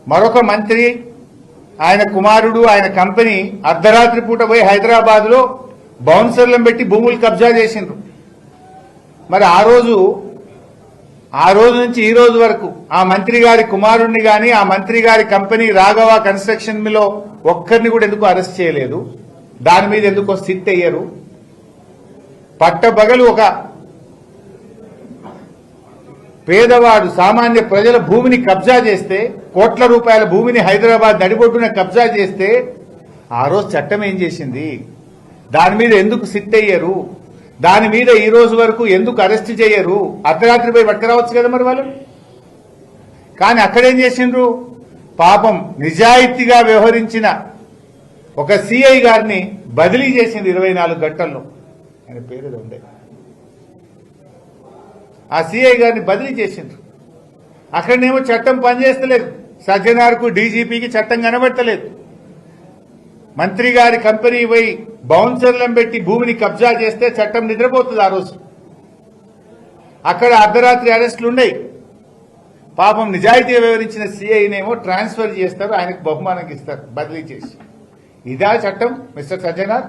మరొక మంత్రి ఆయన కుమారుడు ఆయన కంపెనీ అర్ధరాత్రి పూట పోయి హైదరాబాద్ లో బౌన్సర్లను పెట్టి భూములు కబ్జా చేసిండ్రు. మరి ఆ రోజు నుంచి ఈ రోజు వరకు ఆ మంత్రి గారి కుమారుణ్ణి గాని ఆ మంత్రి గారి కంపెనీ రాఘవ కన్స్ట్రక్షన్ లో ఒక్కరిని కూడా ఎందుకు అరెస్ట్ చేయలేదు? దాని మీద ఎందుకు సిట్ అయ్యారు? పట్టబగలు ఒక పేదవాడు సామాన్య ప్రజల భూమిని కబ్జా చేస్తే, కోట్ల రూపాయల భూమిని హైదరాబాద్ నడిబొడ్డున కబ్జా చేస్తే ఆ రోజు చట్టం ఏం చేసింది? దాని మీద ఎందుకు సిట్ అయ్యారు? దాని మీద ఈ రోజు వరకు ఎందుకు అరెస్ట్ చేయరు? అర్ధరాత్రి పోయి పట్టుకురావచ్చు కదా మరి వాళ్ళు. కానీ అక్కడేం చేసిండ్రు? పాపం నిజాయితీగా వ్యవహరించిన ఒక సిఐ గారిని బదిలీ చేసింది 24 గంటల్లో. ఆయన పేరు ఉండే ఆ సిఐ గారిని బదిలీ చేసిండ్రు. అక్కడనేమో చట్టం పనిచేస్తలేదు. సజ్జనార్కు డీజీపీకి చట్టం కనబడతలేదు. మంత్రి గారి కంపెనీ పోయి బౌన్సర్లను పెట్టి భూమిని కబ్జా చేస్తే చట్టం నిద్రపోతుంది. ఆ రోజు అక్కడ అర్ధరాత్రి అరెస్టులున్నాయి. పాపం నిజాయితీగా వివరించిన సిఐనేమో ట్రాన్స్ఫర్ చేస్తారు, ఆయనకు బహుమానం ఇస్తారు బదిలీ చేసి. ఇదా చట్టం మిస్టర్ సజ్జనార్?